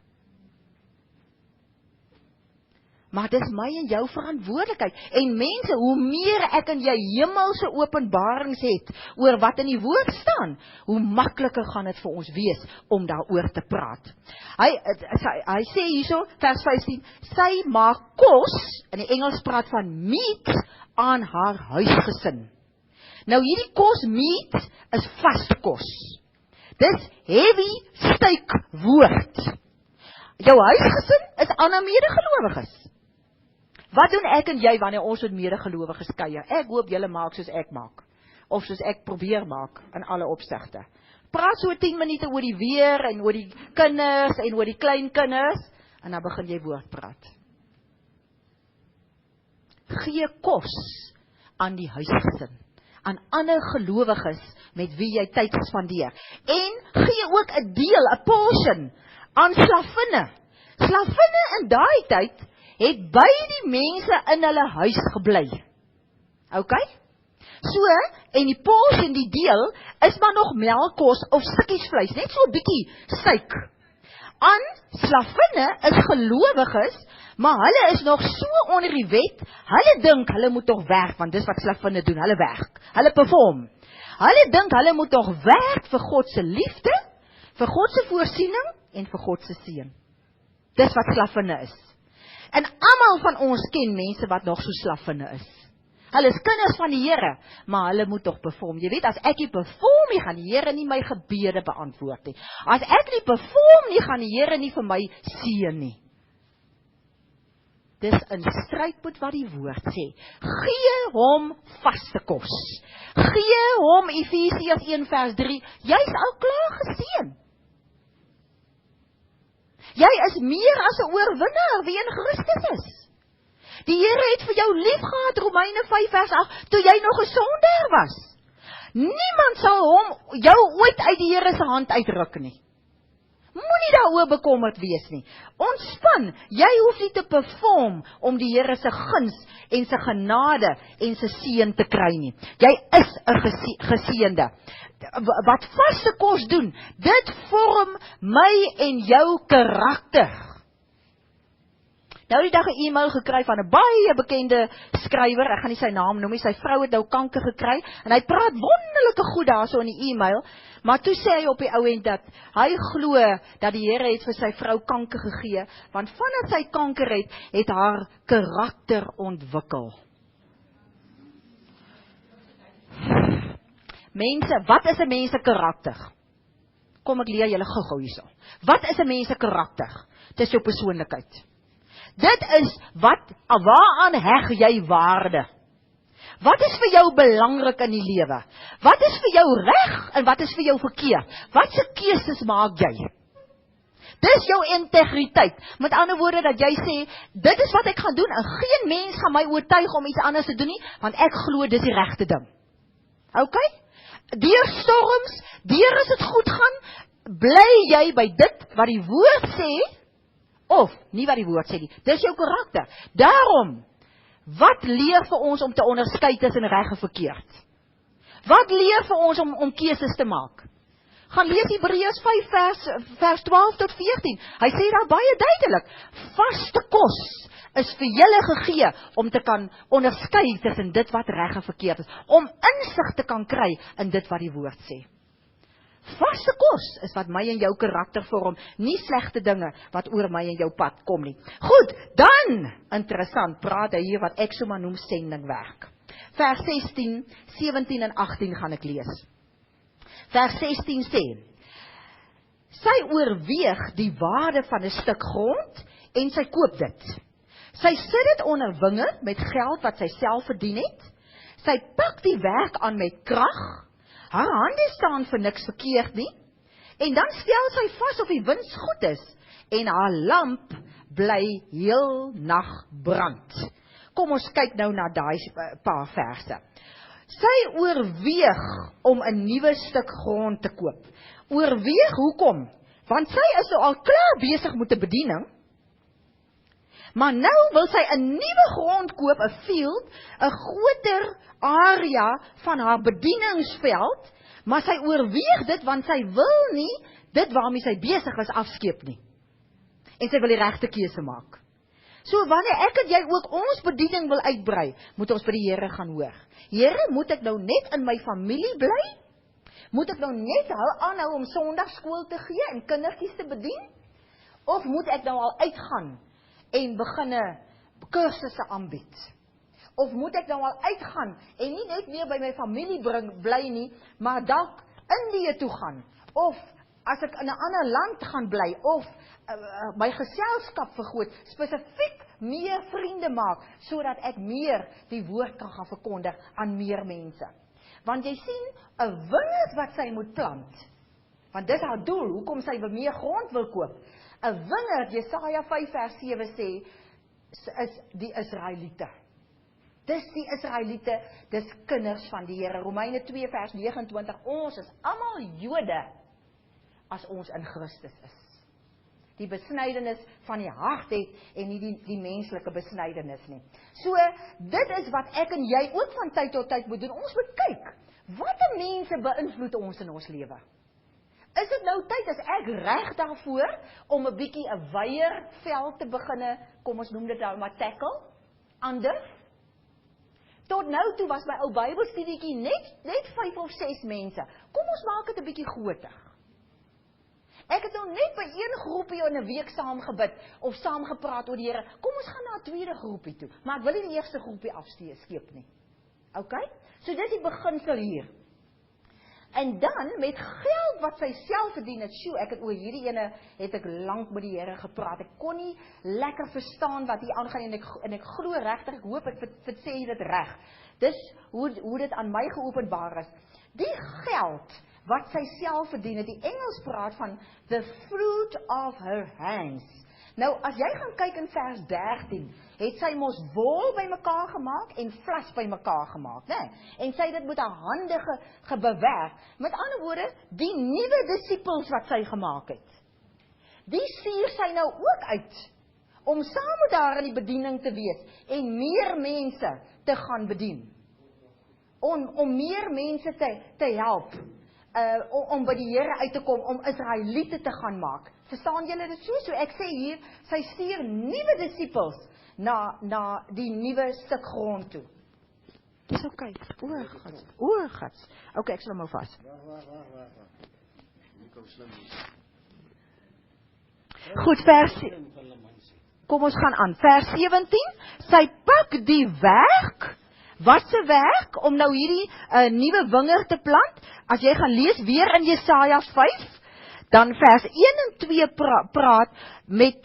Maar dis my en jou verantwoordelikheid. En mense, hoe meer ek en jy hemelse openbarings het oor wat in die woord staan, hoe makliker gaan dit vir ons wees om daaroor te praat. Hy sê hierso, vers 15, sy maak kos, in die Engels praat van meat, aan haar huisgesin. Nou hierdie kos, meat, is vaste kos. Dis heavy steak woord. Jou huisgesin is ander medegelowiges. Wat doen ek en jy wanneer ons met medegelowiges kuier? Ek hoop julle maak soos ek maak. Of soos ek probeer maak, in alle opsigte. Praat so 10 minute oor die weer, en oor die kinders, en oor die kleinkinders, en dan begin jy woord praat. Gee kos aan die huisgesin, aan ander gelowiges, met wie jy tyd spandeer. En gee ook 'n deel, 'n portion, aan slavinne. Slavinne in daai tyd, het by die mense in hulle huis gebly. Ok? So, en die portion, die deel, is maar nog melkkos of stukkies vleis, net so 'n bietjie suik. Aan slavinne is gelowiges, maar hulle is nog so onder die wet, hulle dink hulle moet toch werk, want dis wat slavinne doen, hulle werk, hulle perform. Hulle dink hulle moet toch werk vir God se liefde, vir God se voorsiening, en vir God se seën. Dis wat slavinne is. En almal van ons ken mense wat nog so slavinne is. Hulle is kinders van die Here, maar hulle moet toch perform. Jy weet, as ek nie perform nie, gaan die Here nie my gebede beantwoord nie. As ek nie perform nie, gaan die Here nie vir my seën nie. Dis in stryd met wat die woord sê. Gee hom vaste kos. Gee hom Efesiërs 1 vers 3. Jy's al klaar geseën. Jy is meer as 'n oorwinnaar wie in Christus is. Die Here het vir jou lief gehad, Romeine 5 vers 8, toe jy nog 'n sondaar was. Niemand sal jou ooit uit die Here se hand uitruk nie. Moenie daaroor bekommerd wees nie. Ontspan, jy hoef nie te perform om die Here se guns en se genade en se seën te kry nie. Jy is 'n geseënde. Wat vaste kos doen, dit vorm my en jou karakter. Nou die dag 'n e-mail gekry van 'n baie bekende skrywer, ek gaan nie sy naam noem nie, sy vrou het nou kanker gekry, en hy praat wonderlike goed daarso in die e-mail, maar toe sê hy op die ou end dat hy glo dat die Here het vir sy vrou kanker gegee, want vandat sy kanker het haar karakter ontwikkel. Mense, wat is 'n mens se karakter? Kom ek leer julle gou-gou hierso. Wat is 'n mens se karakter? Dis jou persoonlikheid. Dit is waaraan heg jy waarde? Wat is vir jou belangrik in die lewe? Wat is vir jou reg en wat is vir jou verkeerd? Wat se keuses maak jy? Dis jou integriteit. Met ander woorde dat jy sê, dit is wat ek gaan doen en geen mens gaan my oortuig om iets anders te doen nie, want ek glo dis die regte ding. OK? Deur storms, deur as dit goed gaan, bly jy by dit wat die woord sê, of nie wat die woord sê nie. Dis jou karakter. Daarom, wat leer vir ons om te onderskei tussen reg en verkeerd? Wat leer vir ons om keuses te maak? Gaan lees Hebreërs 5 vers 12 tot 14. Hy sê daar baie duidelik, vaste kos is vir julle gegee om te kan onderskei tussen dit wat reg en verkeerd is, om insig te kan kry in dit wat die woord sê. Vaste kos is wat my en jou karakter vorm, nie slegte dinge wat oor my en jou pad kom nie. Goed, dan, interessant, praat hy hier wat ek so maar noem sendingwerk. Vers 16, 17 en 18 gaan ek lees. Vers 16 sê, sy oorweeg die waarde van 'n stuk grond en sy koop dit. Sy sit dit onder winge met geld wat sy self verdien het. Sy pak die werk aan met krag. Haar hande staan vir niks verkeerd nie. En dan stel sy vas of die wins goed is en haar lamp bly heel nag brand. Kom ons kyk nou na daai paar verse. Sy oorweeg om 'n nuwe stuk grond te koop. Oorweeg hoekom? Want sy is nou al klaar besig met 'n bediening. Maar nou wil sy 'n nuwe grond koop, 'n field, 'n groter area van haar bedieningsveld, maar sy oorweeg dit want sy wil nie dit waarmee sy besig is afskeep nie. En sy wil die regte keuse maak. So wanneer ek en jy ook ons bediening wil uitbrei, moet ons by die Here gaan hoor. Here, moet ek nou net in my familie bly? Moet ek nou net aanhou om Sondagskool te gee en kindertjies te bedien? Of moet ek nou al uitgaan en beginne kursusse aanbied? Of moet ek nou al uitgaan en nie net meer by my familie bly nie, maar dalk Indië toe gaan? Of as ek in 'n ander land gaan bly, of my geselskap vergroot, spesifiek meer vriende maak, sodat ek meer die woord kan gaan verkondig aan meer mense. Want jy sien, 'n wingerd wat sy moet plant, want dis haar doel, hoekom sy meer grond wil koop. 'n Wingerd, Jesaja 5 vers 7 sê, is die Israeliete. Dis die Israeliete, dis kinders van die Here. Romeine 2 vers 29, ons is almal Jode as ons in Christus is. Die besnydenis van die hart het en nie die menslike besnydenis nie. So, dit is wat ek en jy ook van tyd tot tyd moet doen. Ons moet kyk, watter mense beïnvloed ons in ons lewe? Is dit nou tyd, is ek reg daarvoor om 'n bietjie 'n wyeer veld te beginne, kom ons noem dit nou maar tackle, ander? Tot nou toe was my ou Bybelstudietjie net 5 of 6 mense. Kom ons maak dit 'n bietjie groter. Ek het nou net by een groepie in 'n week saam gebid, of saam gepraat oor die Here. Kom ons gaan na 'n tweede groepie toe, maar ek wil nie die eerste groepie afskeep nie. OK? So dis die beginsel hier. En dan, met geld wat sy self verdien het, ek het oor hierdie ene, het ek lank met die Here gepraat. Ek kon nie lekker verstaan wat hier aangaan, en ek glo regtig, ek hoop ek sê dit reg. Dis hoe dit aan my geopenbaar is. Die geld wat sy self verdien het, die Engels praat van the fruit of her hands. Nou, as jy gaan kyk in vers 13, het sy mos wol bymekaar gemaak en vlas bymekaar gemaak, né? En sy het dit met haar hande bewerk. Met ander woorde, die nuwe disippels wat sy gemaak het, die stuur sy nou ook uit, om saam met haar in die bediening te wees, en meer mense te gaan bedien. Om meer mense te help, om by die Here uit te kom, om Israeliete te gaan maak. Verstaan julle dit so? So ek sê hier, sy stuur nuwe disippels na die nuwe stuk grond toe. Dis OK. Oorgats. OK, ek sal hom vas. Goed, kom ons gaan aan. Vers 17. Sy pak die werk Wat se werk om nou hierdie nuwe wingerd te plant? As jy gaan lees weer in Jesaja 5, dan vers 1 en 2 praat met,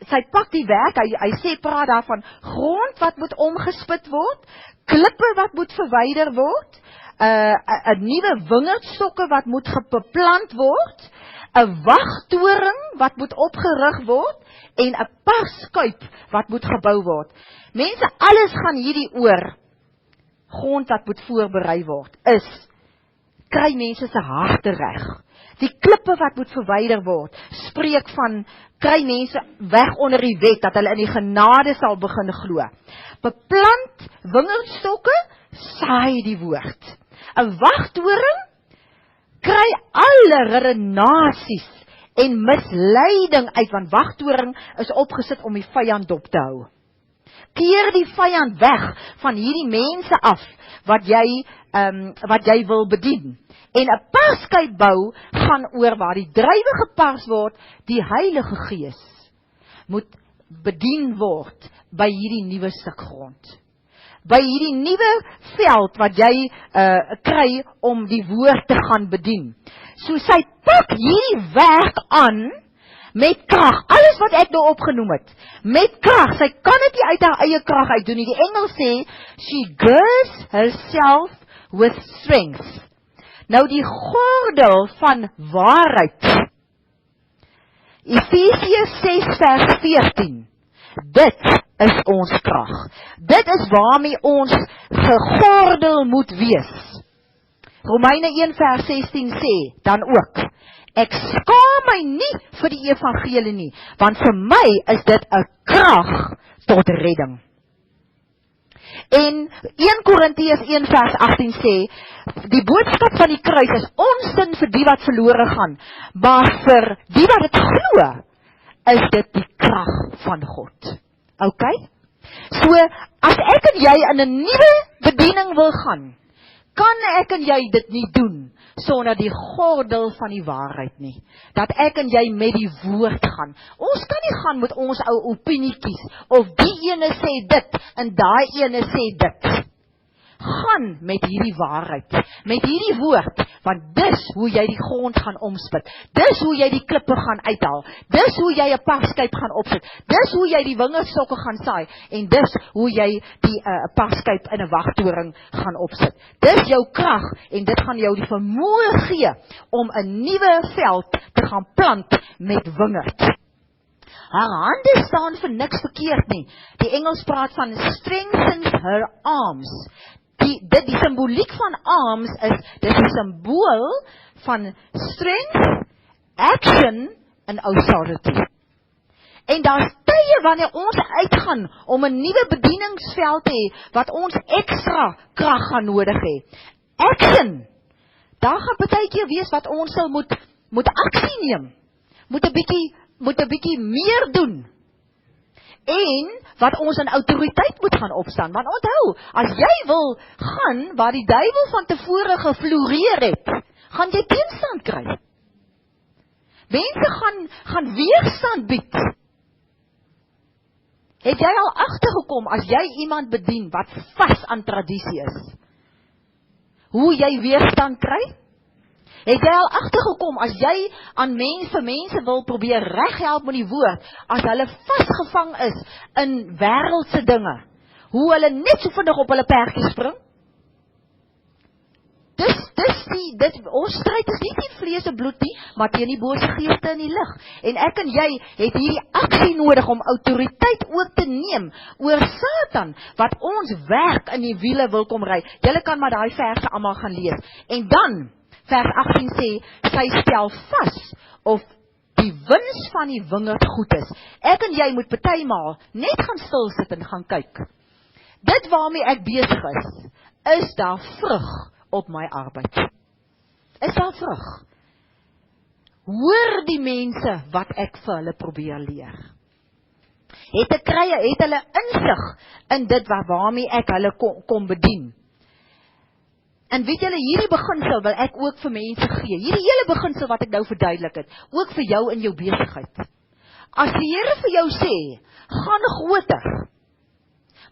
sy pak die werk, hy sê praat daarvan, grond wat moet omgespit word, klippe wat moet verwyder word, 'n nuwe wingerdstokke wat moet beplant word, 'n wagtoring wat moet opgerig word, en 'n parskuip wat moet gebou word. Mense, alles gaan hierdie oor grond wat moet voorberei word, kry mense se harte reg. Die klippe wat moet verwyder word, spreek van, kry mense weg onder die wet, dat hulle in die genade sal begin glo. Beplant wingerdstokke, saai die woord. 'n Wagtoring, kry alle redenasies en misleiding uit, want wagtoring is opgesit om die vyand dop te hou. Keer die vyand weg van hierdie mense af, wat jy wil bedien. En 'n parskuip bou gaan oor waar die druiwe gepars word, die Heilige Gees moet bedien word by hierdie nuwe stuk grond. By hierdie nuwe veld wat jy kry om die woord te gaan bedien. So sy pak hierdie werk aan met krag, alles wat ek nou opgenoem het, met krag, sy kan dit nie uit haar eie krag uit doen nie. Die Engels sê, she girds herself with strength. Nou die gordel van waarheid, Efesiërs 6 vers 14, dit is ons krag. Dit is waarmee ons gegordel moet wees. Romeine 1 vers 16 sê, dan ook, ek skaam my nie vir die evangelie nie, want vir my is dit 'n krag tot redding. En 1 Korintiërs 1 vers 18 sê, die boodskap van die kruis is onsin vir die wat verlore gaan, maar vir die wat dit glo, is dit die krag van God. OK? So, as ek en jy in 'n nuwe bediening wil gaan, kan ek en jy dit nie doen sonder die gordel van die waarheid nie. Dat ek en jy met die woord gaan. Ons kan nie gaan met ons ou opinietjies, of die ene sê dit, en daai ene sê dit. Gaan met hierdie waarheid, met hierdie woord, want dis hoe jy die grond gaan omspit, dis hoe jy die klippe gaan uithaal, dis hoe jy 'n parskuip gaan opsit, dis hoe jy die wingerdstokke gaan saai, en dis hoe jy die parskuip in 'n wagtoring gaan opsit. Dis jou krag, en dit gaan jou die vermoë gee, om 'n nuwe veld te gaan plant met wingerd. Haar hande staan vir niks verkeerd nie. Die Engels praat van strengthens her arms. Die simboliek van arms is, dit is 'n simbool van strength, action en authority. En daar's tye wanneer ons uitgaan om 'n nuwe bedieningsveld te hê, wat ons ekstra krag gaan nodig hê. Action, daar gaan baie keer wees wat ons sal moet aksie neem, moet 'n bietjie meer doen. En wat ons in autoriteit moet gaan opstaan. Want onthou, as jy wil gaan waar die duiwel van tevore gefloreer het, gaan jy teenstand kry. Mense gaan weerstand bied. Het jy al agtergekom as jy iemand bedien wat vas aan tradisie is, hoe jy weerstand kry? Het jy al agtergekom, as jy aan mense wil probeer reghelp met die woord, as hulle vasgevang is in wêreldse dinge, hoe hulle net so vinnig op hulle perdjie spring? Ons stryd is nie teen vlees en bloed nie, maar teen die bose geeste in die lig. En ek en jy het hierdie aksie nodig om autoriteit ook te neem oor Satan, wat ons werk in die wiele wil kom ry. Julle kan maar daai verse almal gaan lees. En dan vers 18 sê, sy stel vas of die wins van die wingerd goed is. Ek en jy moet partymaal net gaan stil sit en gaan kyk. Dit waarmee ek besig is daar vrug op my arbeid? Is daar vrug? Hoor die mense wat ek vir hulle probeer leer? Het hulle insig in dit waarmee ek hulle kom bedien? En weet julle, hierdie beginsel wil ek ook vir mense gee. Hierdie hele beginsel wat ek nou verduidelik het, ook vir jou in jou besigheid. As die Here vir jou sê, gaan groter,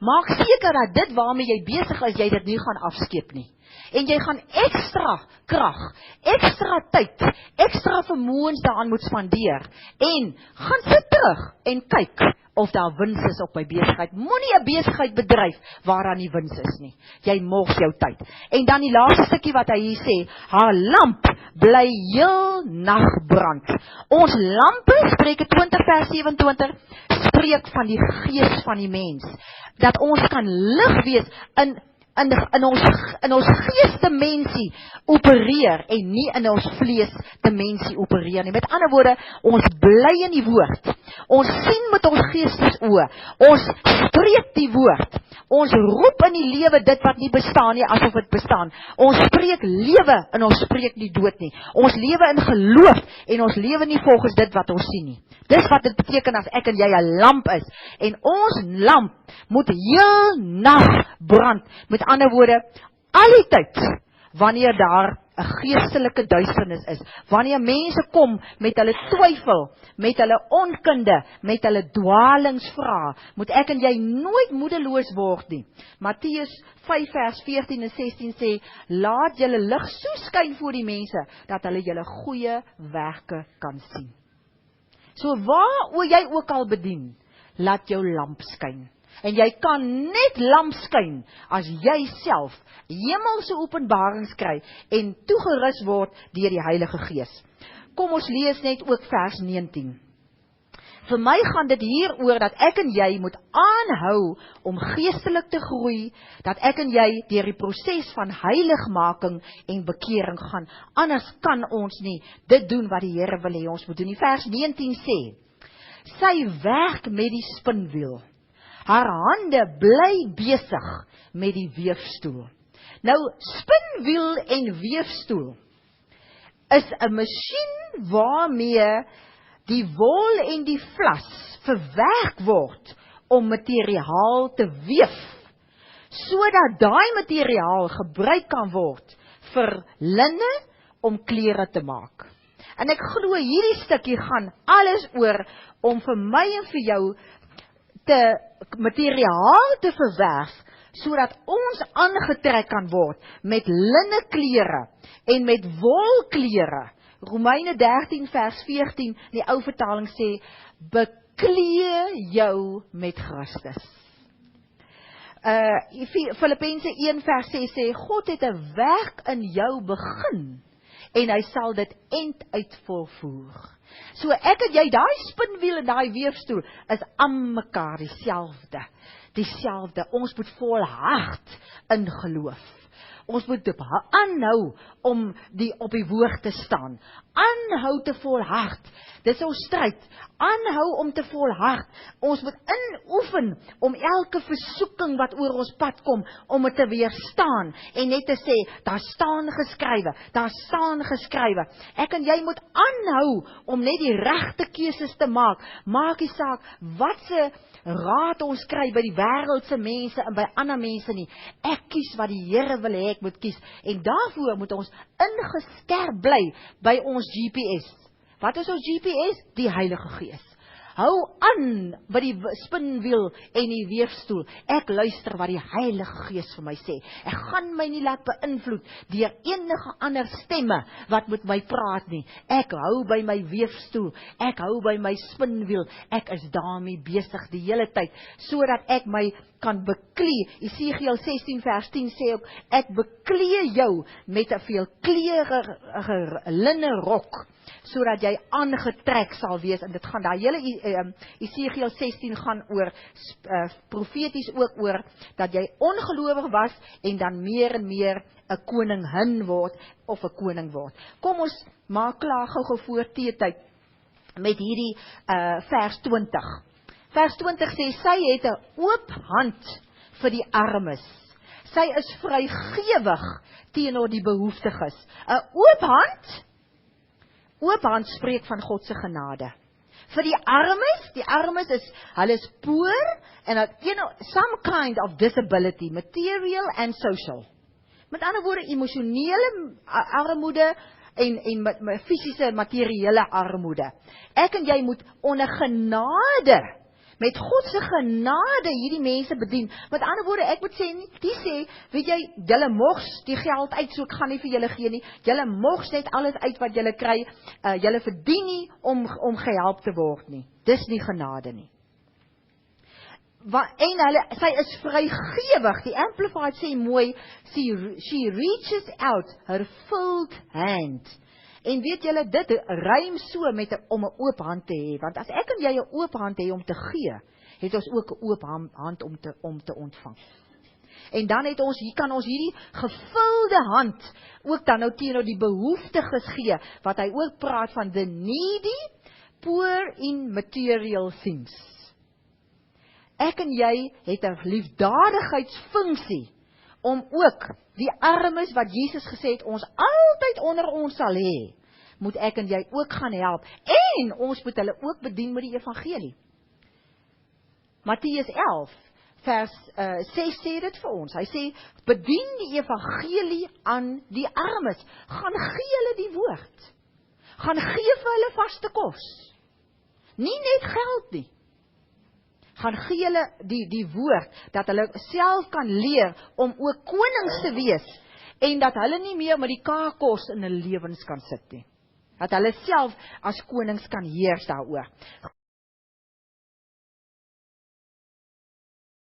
maak seker dat dit waarmee jy besig is, jy dit nie gaan afskeep nie. En jy gaan ekstra krag, ekstra tyd, ekstra vermoëns daaraan moet spandeer. En gaan sit terug en kyk of daar wins is op my besigheid. Moenie 'n besigheid bedryf waaraan nie wins is nie. Jy mors jou tyd. En dan die laaste stukkie wat hy hier sê, haar lamp bly heel nag brand. Ons lampe, Spreuke 20 vers 27, spreek van die gees van die mens. Dat ons kan lig wees in ons geesdimensie opereer en nie in ons vleesdimensie opereer nie. Met ander woorde, ons bly in die woord. Ons sien met ons geestesoë. Ons spreek die woord. Ons roep in die lewe dit wat nie bestaan nie, asof dit bestaan. Ons spreek lewe en ons spreek nie dood nie. Ons lewe in geloof en ons lewe nie volgens dit wat ons sien nie. Dis wat dit beteken as ek en jy 'n lamp is. En ons lamp moet heel nag brand. Met ander woorde, al die tyd, wanneer daar 'n geestelike duisternis is, wanneer mense kom met hulle twyfel, met hulle onkunde, met hulle dwalingsvrae, moet ek en jy nooit moedeloos word nie. Matteus 5 vers 14 en 16 sê, laat julle lig so skyn voor die mense, dat hulle julle goeie werke kan sien. So waar jy ook al bedien, laat jou lamp skyn. En jy kan net lamp skyn as jy self hemelse openbarings kry en toegerus word deur die Heilige Gees. Kom ons lees net ook vers 19. Vir my gaan dit hieroor dat ek en jy moet aanhou om geestelik te groei, dat ek en jy deur die proses van heiligmaking en bekering gaan. Anders kan ons nie dit doen wat die Here wil hê ons moet doen. Die vers 19 sê, sy werk met die spinwiel. Haar hande bly besig met die weefstoel. Nou, spinwiel en weefstoel is 'n masjien waarmee die wol en die vlas verwerk word om materiaal te weef, sodat daai materiaal gebruik kan word vir linne om klere te maak. En ek glo hierdie stukkie gaan alles oor om vir my en vir jou materiaal te verwerf, sodat ons aangetrek kan word met linne klere en met wolklere. Romeine 13 vers 14, die ou vertaling sê, beklee jou met Christus. Filippense 1 vers 6 sê, God het 'n werk in jou begin, en hy sal dit end uit volvoer. So ek en jy, daai spinwiel en daai weefstoel, is aan mekaar dieselfde. Ons moet volhard in geloof. Ons moet aanhou om op die woord te staan. Aanhou te volhard. Dis ons stryd. Aanhou om te volhard. Ons moet inoefen om elke versoeking wat oor ons pad kom, om dit te weerstaan. En net te sê, daar staan geskrywe. Ek en jy moet aanhou om net die regte keuses te maak. Maak nie saak wat se raad ons kry by die wêreldse mense en by ander mense nie. Ek kies wat die Here wil hê ek moet kies. En daarvoor moet ons ingeskerp bly by ons GPS. Wat is ons GPS? Die Heilige Gees. Hou aan by die spinwiel en die weefstoel. Ek luister wat die Heilige Gees vir my sê. Ek gaan my nie laat beïnvloed deur enige ander stemme wat met my praat nie. Ek hou by my weefstoel. Ek hou by my spinwiel. Ek is daarmee besig die hele tyd, sodat ek my kan beklee. Esegiel 16 vers 10 sê ook, ek beklee jou met 'n veelkleurige linne rok, sodat jy aangetrek sal wees. En dit gaan, daai hele Esegiel 16 gaan oor, profeties ook oor, dat jy ongelowig was, en dan meer en meer 'n koningin word, of 'n koning word. Kom ons maak klaar gou voor teetyd, met hierdie vers 20. Vers 20 sê, sy het 'n oop hand vir die armes. Sy is vrygewig teenoor die behoeftiges. 'n Oop hand spreek van God se genade. Vir die armes is, hulle is poor, and some kind of disability, material and social. Met ander woorde, emosionele armoede, en fisiese, materiële armoede. Ek en jy moet onder genade met God se genade hierdie mense bedien. Met ander woorde, ek moet sê, die sê, weet jy, julle mogs die geld uit, so ek gaan nie vir julle gee nie, julle mogs net alles uit wat julle kry, julle verdien nie om gehelp te word nie. Dis nie genade nie. En sy is vrygewig, die Amplified sê mooi, she reaches out her filled hand. En weet julle, dit rym so om 'n oop hand te hê, want as ek en jy 'n oop hand hê om te gee, het ons ook 'n oop hand om te ontvang. En dan kan ons hierdie gevulde hand ook dan nou teenoor die behoeftiges gee, wat hy ook praat van the needy, poor in material things. Ek en jy het 'n liefdadigheidsfunksie om ook die armes wat Jesus gesê het, ons altyd onder ons sal hê, moet ek en jy ook gaan help. En ons moet hulle ook bedien met die evangelie. Matteus 11, vers 6 sê dit vir ons. Hy sê, bedien die evangelie aan die armes. Gaan gee hulle die woord. Gaan gee vir hulle vaste kos. Nie net geld nie. Gaan gee hulle die woord, dat hulle self kan leer om ook konings te wees, en dat hulle nie meer met die kaakos in hulle lewens kan sit nie. Dat hulle self as konings kan heers daaroor.